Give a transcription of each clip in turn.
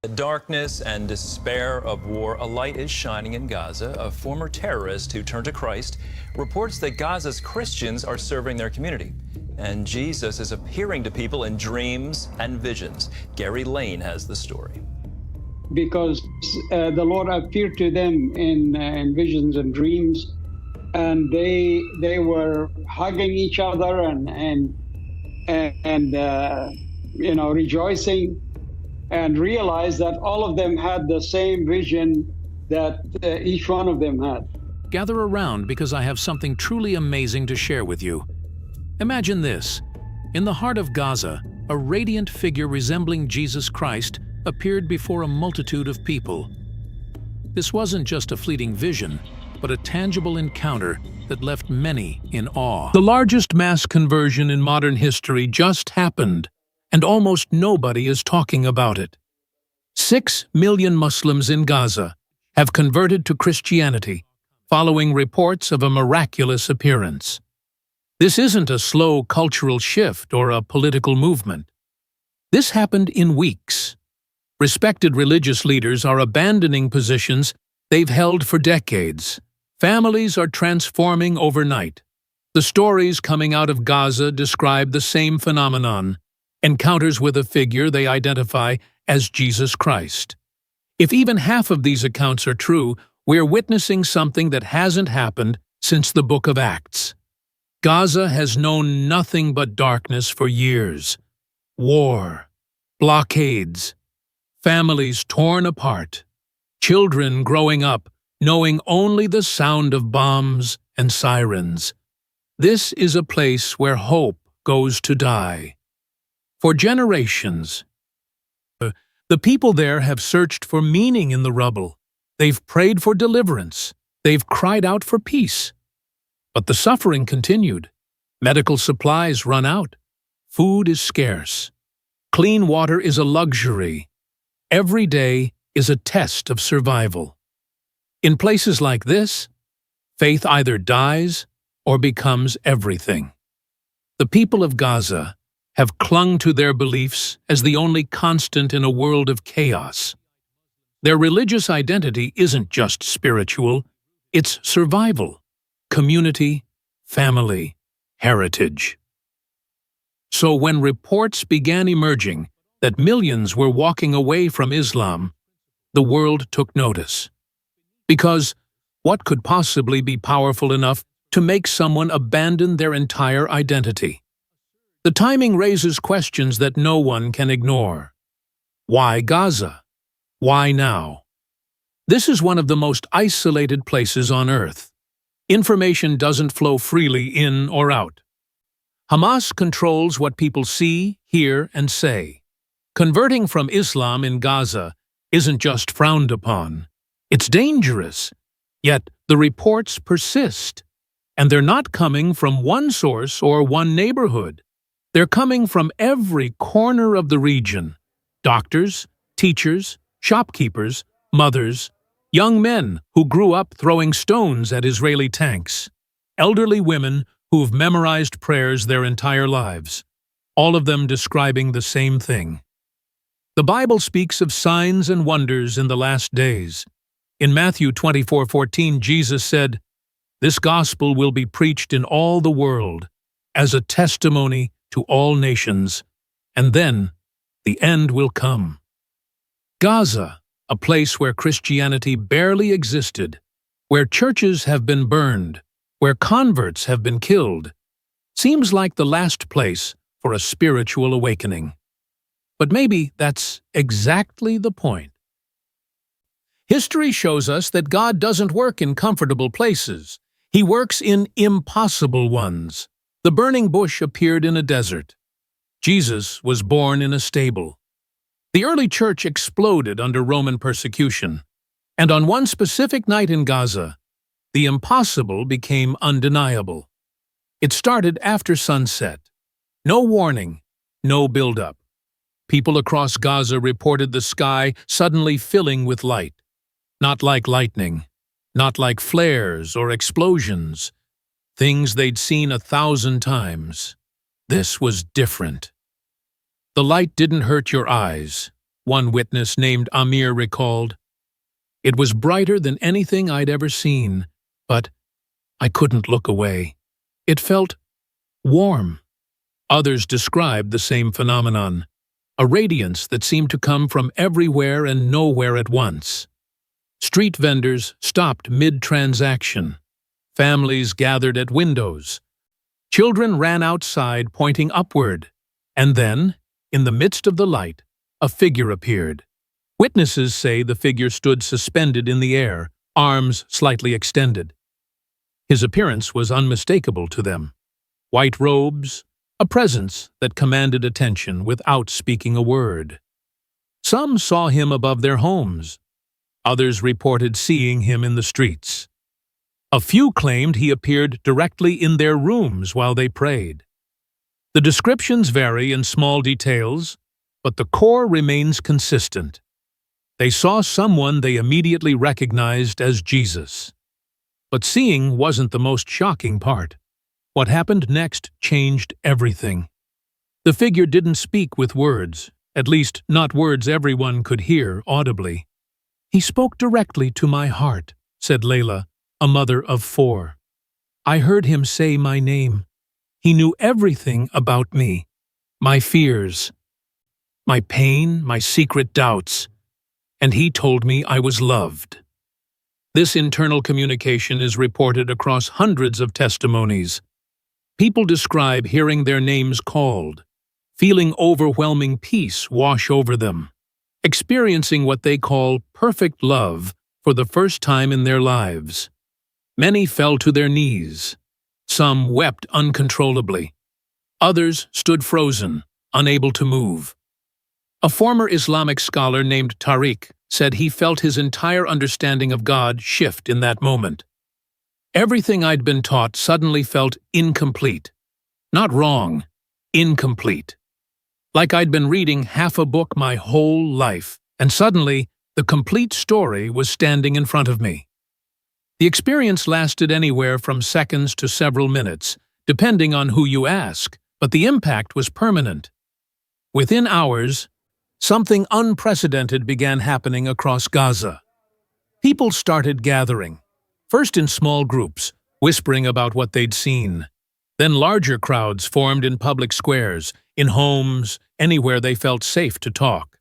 The darkness and despair of war, a light is shining in Gaza. A former terrorist who turned to Christ reports that Gaza's Christians are serving their community. And Jesus is appearing to people in dreams and visions. Gary Lane has the story. Because the Lord appeared to them in visions and dreams, and they were hugging each other and rejoicing, and realized that all of them had the same vision that each one of them had. Gather around because I have something truly amazing to share with you. Imagine this. In the heart of Gaza, a radiant figure resembling Jesus Christ appeared before a multitude of people. This wasn't just a fleeting vision, but a tangible encounter that left many in awe. The largest mass conversion in modern history just happened, and almost nobody is talking about it. 6 million Muslims in Gaza have converted to Christianity, following reports of a miraculous appearance. This isn't a slow cultural shift or a political movement. This happened in weeks. Respected religious leaders are abandoning positions they've held for decades. Families are transforming overnight. The stories coming out of Gaza describe the same phenomenon: encounters with a figure they identify as Jesus Christ. If even half of these accounts are true, we're witnessing something that hasn't happened since the Book of Acts. Gaza has known nothing but darkness for years. War, blockades, families torn apart, children growing up knowing only the sound of bombs and sirens. This is a place where hope goes to die. For generations, the people there have searched for meaning in the rubble. They've prayed for deliverance. They've cried out for peace. But the suffering continued. Medical supplies run out. Food is scarce. Clean water is a luxury. Every day is a test of survival. In places like this, faith either dies or becomes everything. The people of Gaza have clung to their beliefs as the only constant in a world of chaos. Their religious identity isn't just spiritual, it's survival, community, family, heritage. So when reports began emerging that millions were walking away from Islam, the world took notice. Because what could possibly be powerful enough to make someone abandon their entire identity? The timing raises questions that no one can ignore. Why Gaza? Why now? This is one of the most isolated places on Earth. Information doesn't flow freely in or out. Hamas controls what people see, hear, and say. Converting from Islam in Gaza isn't just frowned upon. It's dangerous. Yet the reports persist. And they're not coming from one source or one neighborhood. They're coming from every corner of the region. Doctors, teachers, shopkeepers, mothers, young men who grew up throwing stones at Israeli tanks, elderly women who've memorized prayers their entire lives, all of them describing the same thing. The Bible speaks of signs and wonders in the last days. In Matthew 24:14, Jesus said, "This gospel will be preached in all the world as a testimony to all nations, and then the end will come." Gaza, a place where Christianity barely existed, where churches have been burned, where converts have been killed, seems like the last place for a spiritual awakening. But maybe that's exactly the point. History shows us that God doesn't work in comfortable places. He works in impossible ones. The burning bush appeared in a desert. Jesus was born in a stable. The early church exploded under Roman persecution. And on one specific night in Gaza, the impossible became undeniable. It started after sunset. No warning, no build-up. People across Gaza reported the sky suddenly filling with light. Not like lightning, not like flares or explosions. Things they'd seen 1,000 times. This was different. The light didn't hurt your eyes. one witness named Amir recalled. It was brighter than anything I'd ever seen, but I couldn't look away. It felt warm. Others described the same phenomenon, a radiance that seemed to come from everywhere and nowhere at once. Street vendors stopped mid-transaction. Families gathered at windows. Children ran outside pointing upward. And then, in the midst of the light, a figure appeared. Witnesses say the figure stood suspended in the air, arms slightly extended. His appearance was unmistakable to them. White robes, a presence that commanded attention without speaking a word. Some saw him above their homes. Others reported seeing him in the streets. A few claimed he appeared directly in their rooms while they prayed. The descriptions vary in small details, but the core remains consistent. They saw someone they immediately recognized as Jesus. But seeing wasn't the most shocking part. What happened next changed everything. The figure didn't speak with words, at least not words everyone could hear audibly. He spoke directly to my heart, said Layla, a mother of 4. I heard him say my name. He knew everything about me, my fears, my pain, my secret doubts, and he told me I was loved. This internal communication is reported across hundreds of testimonies. People describe hearing their names called, feeling overwhelming peace wash over them, experiencing what they call perfect love for the first time in their lives. Many fell to their knees. Some wept uncontrollably. Others stood frozen, unable to move. A former Islamic scholar named Tariq said he felt his entire understanding of God shift in that moment. Everything I'd been taught suddenly felt incomplete. Not wrong, incomplete. Like I'd been reading half a book my whole life, and suddenly the complete story was standing in front of me. The experience lasted anywhere from seconds to several minutes, depending on who you ask, but the impact was permanent. Within hours, something unprecedented began happening across Gaza. People started gathering, first in small groups, whispering about what they'd seen. Then larger crowds formed in public squares, in homes, anywhere they felt safe to talk.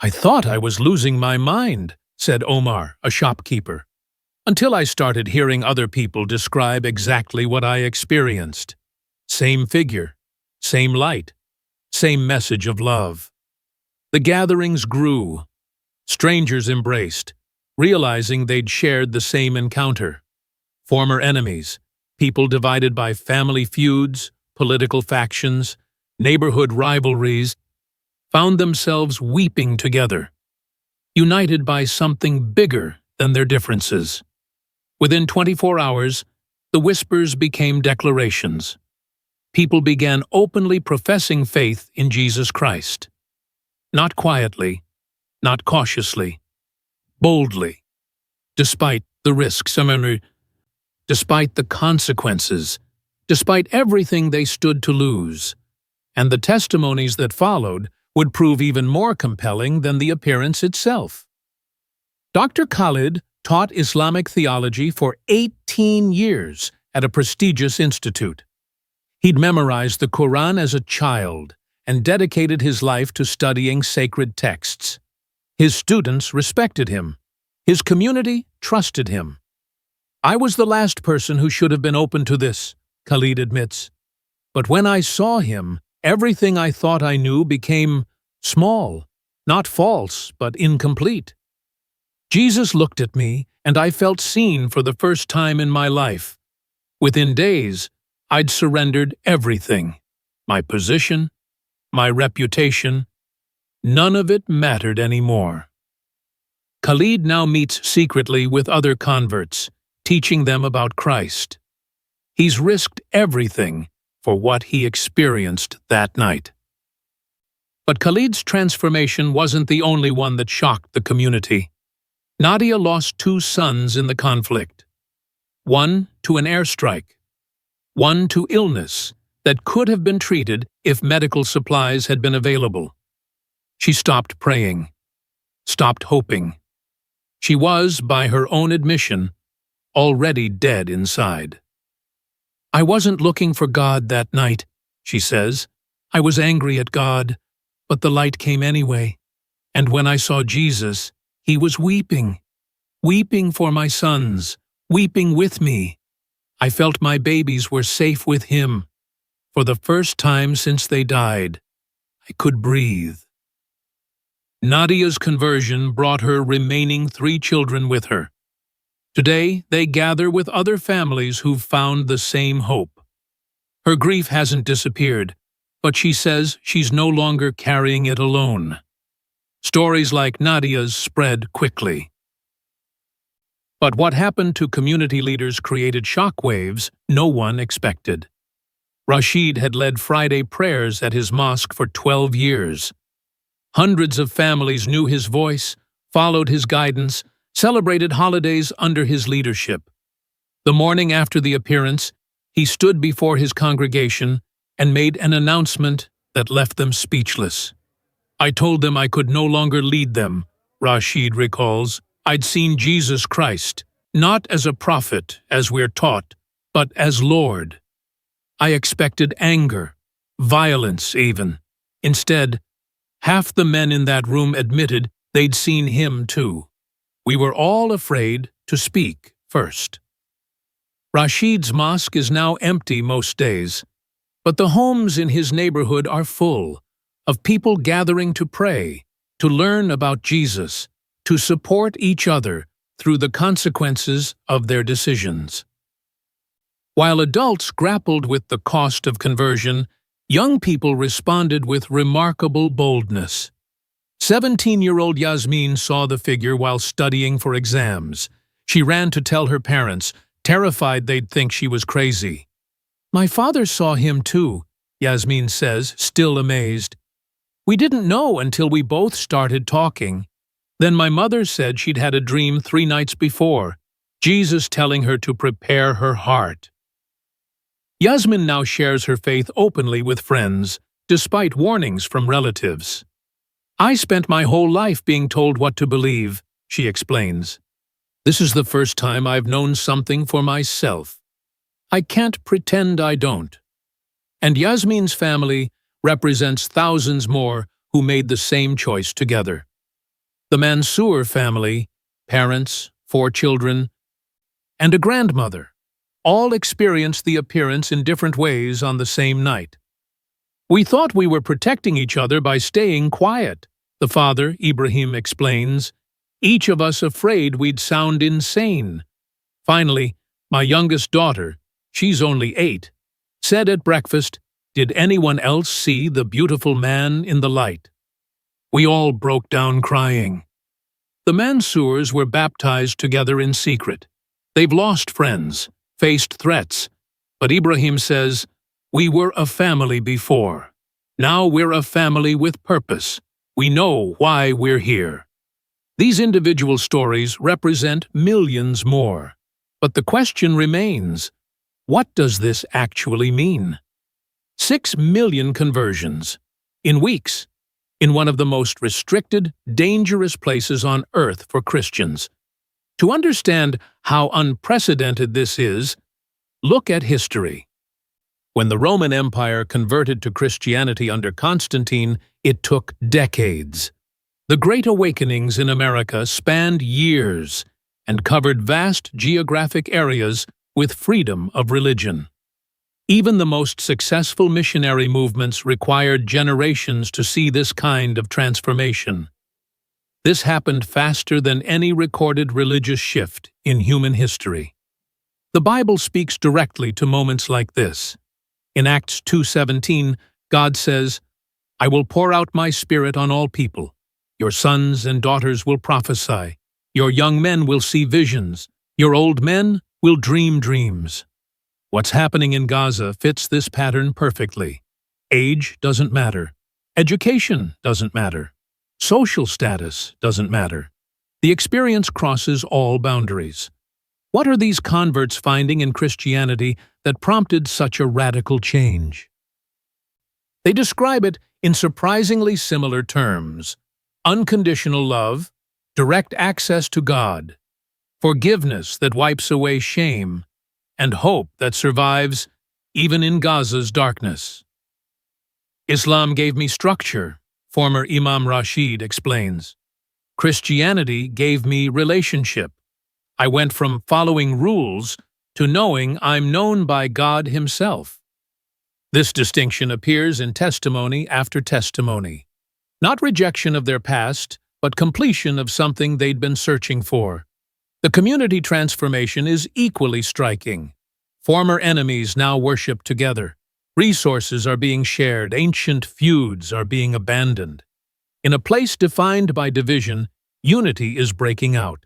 I thought I was losing my mind, said Omar, a shopkeeper, until I started hearing other people describe exactly what I experienced. Same figure, same light, same message of love. The gatherings grew. Strangers embraced, realizing they'd shared the same encounter. Former enemies, people divided by family feuds, political factions, neighborhood rivalries, found themselves weeping together, united by something bigger than their differences. Within 24 hours, the whispers became declarations. People began openly professing faith in Jesus Christ. Not quietly, not cautiously, boldly, despite the risks, despite the consequences, despite everything they stood to lose. And the testimonies that followed would prove even more compelling than the appearance itself. Dr. Khalid taught Islamic theology for 18 years at a prestigious institute. He'd memorized the Quran as a child and dedicated his life to studying sacred texts. His students respected him. His community trusted him. I was the last person who should have been open to this, Khalid admits. But when I saw him, everything I thought I knew became small, not false, but incomplete. Jesus looked at me, and I felt seen for the first time in my life. Within days, I'd surrendered everything. My position, my reputation, none of it mattered anymore. Khalid now meets secretly with other converts, teaching them about Christ. He's risked everything for what he experienced that night. But Khalid's transformation wasn't the only one that shocked the community. Nadia lost 2 sons in the conflict. One to an airstrike. One to illness that could have been treated if medical supplies had been available. She stopped praying, stopped hoping. She was, by her own admission, already dead inside. "I wasn't looking for God that night," she says. "I was angry at God, but the light came anyway. And when I saw Jesus, he was weeping, weeping for my sons, weeping with me. I felt my babies were safe with him. For the first time since they died, I could breathe." Nadia's conversion brought her remaining 3 children with her. Today, they gather with other families who've found the same hope. Her grief hasn't disappeared, but she says she's no longer carrying it alone. Stories like Nadia's spread quickly. But what happened to community leaders created shockwaves no one expected. Rashid had led Friday prayers at his mosque for 12 years. Hundreds of families knew his voice, followed his guidance, celebrated holidays under his leadership. The morning after the appearance, he stood before his congregation and made an announcement that left them speechless. "I told them I could no longer lead them," Rashid recalls. "I'd seen Jesus Christ, not as a prophet, as we're taught, but as Lord. I expected anger, violence even. Instead, half the men in that room admitted they'd seen him too. We were all afraid to speak first." Rashid's mosque is now empty most days, but the homes in his neighborhood are full of people gathering to pray, to learn about Jesus, to support each other through the consequences of their decisions. While adults grappled with the cost of conversion, young people responded with remarkable boldness. 17-year-old Yasmin saw the figure while studying for exams. She ran to tell her parents, terrified they'd think she was crazy. "My father saw him too," Yasmin says, still amazed. "We didn't know until we both started talking. Then my mother said she'd had a dream 3 nights before, Jesus telling her to prepare her heart." Yasmin now shares her faith openly with friends, despite warnings from relatives. "I spent my whole life being told what to believe," she explains. "This is the first time I've known something for myself. I can't pretend I don't." And Yasmin's family represents thousands more who made the same choice together. The Mansour family, parents, 4 children, and a grandmother, all experienced the appearance in different ways on the same night. "We thought we were protecting each other by staying quiet," the father, Ibrahim, explains, "each of us afraid we'd sound insane. Finally, my youngest daughter, she's only 8, said at breakfast, 'Did anyone else see the beautiful man in the light?' We all broke down crying." The Mansours were baptized together in secret. They've lost friends, faced threats, but Ibrahim says, "We were a family before. Now we're a family with purpose. We know why we're here." These individual stories represent millions more. But the question remains, what does this actually mean? 6 million conversions in weeks, in one of the most restricted, dangerous places on earth for Christians. To understand how unprecedented this is, look at history. When the Roman Empire converted to Christianity under Constantine, it took decades. The Great Awakenings in America spanned years and covered vast geographic areas with freedom of religion. Even the most successful missionary movements required generations to see this kind of transformation. This happened faster than any recorded religious shift in human history. The Bible speaks directly to moments like this. In Acts 2:17, God says, "I will pour out my Spirit on all people. Your sons and daughters will prophesy. Your young men will see visions. Your old men will dream dreams." What's happening in Gaza fits this pattern perfectly. Age doesn't matter. Education doesn't matter. Social status doesn't matter. The experience crosses all boundaries. What are these converts finding in Christianity that prompted such a radical change? They describe it in surprisingly similar terms: unconditional love, direct access to God, forgiveness that wipes away shame, and hope that survives even in Gaza's darkness. Islam gave me structure, former Imam Rashid explains. Christianity gave me relationship. I went from following rules to knowing I'm known by God Himself. This distinction appears in testimony after testimony. Not rejection of their past, but completion of something they'd been searching for. The community transformation is equally striking. Former enemies now worship together. Resources are being shared, ancient feuds are being abandoned. In a place defined by division, unity is breaking out.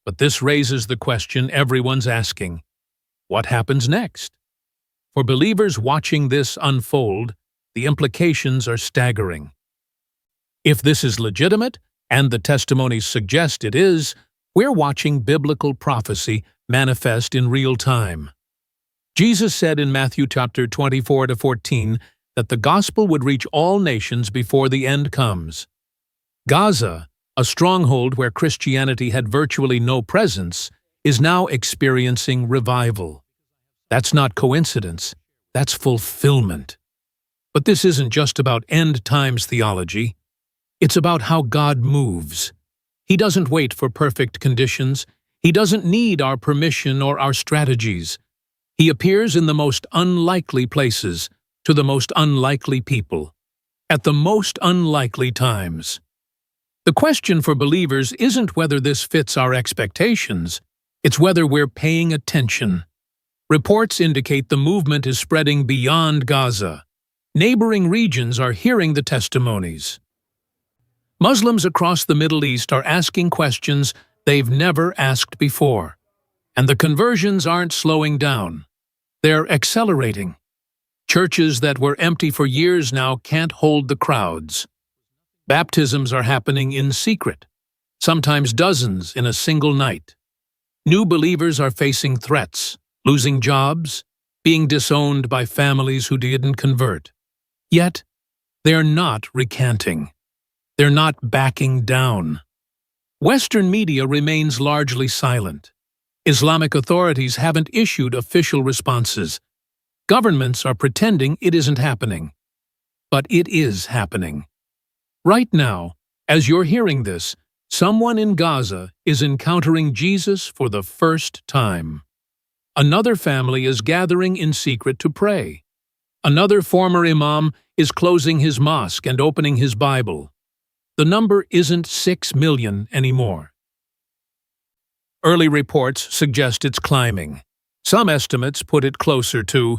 But this raises the question everyone's asking: what happens next? For believers watching this unfold, the implications are staggering. If this is legitimate, and the testimonies suggest it is, we're watching biblical prophecy manifest in real time. Jesus said in Matthew chapter 24-14 that the gospel would reach all nations before the end comes. Gaza, a stronghold where Christianity had virtually no presence, is now experiencing revival. That's not coincidence, that's fulfillment. But this isn't just about end times theology. It's about how God moves. He doesn't wait for perfect conditions. He doesn't need our permission or our strategies. He appears in the most unlikely places, to the most unlikely people, at the most unlikely times. The question for believers isn't whether this fits our expectations, it's whether we're paying attention. Reports indicate the movement is spreading beyond Gaza. Neighboring regions are hearing the testimonies. Muslims across the Middle East are asking questions they've never asked before. And the conversions aren't slowing down. They're accelerating. Churches that were empty for years now can't hold the crowds. Baptisms are happening in secret, sometimes dozens in a single night. New believers are facing threats, losing jobs, being disowned by families who didn't convert. Yet, they're not recanting. They're not backing down. Western media remains largely silent. Islamic authorities haven't issued official responses. Governments are pretending it isn't happening. But it is happening. Right now, as you're hearing this, someone in Gaza is encountering Jesus for the first time. Another family is gathering in secret to pray. Another former imam is closing his mosque and opening his Bible. The number isn't 6 million anymore. Early reports suggest it's climbing. Some estimates put it closer to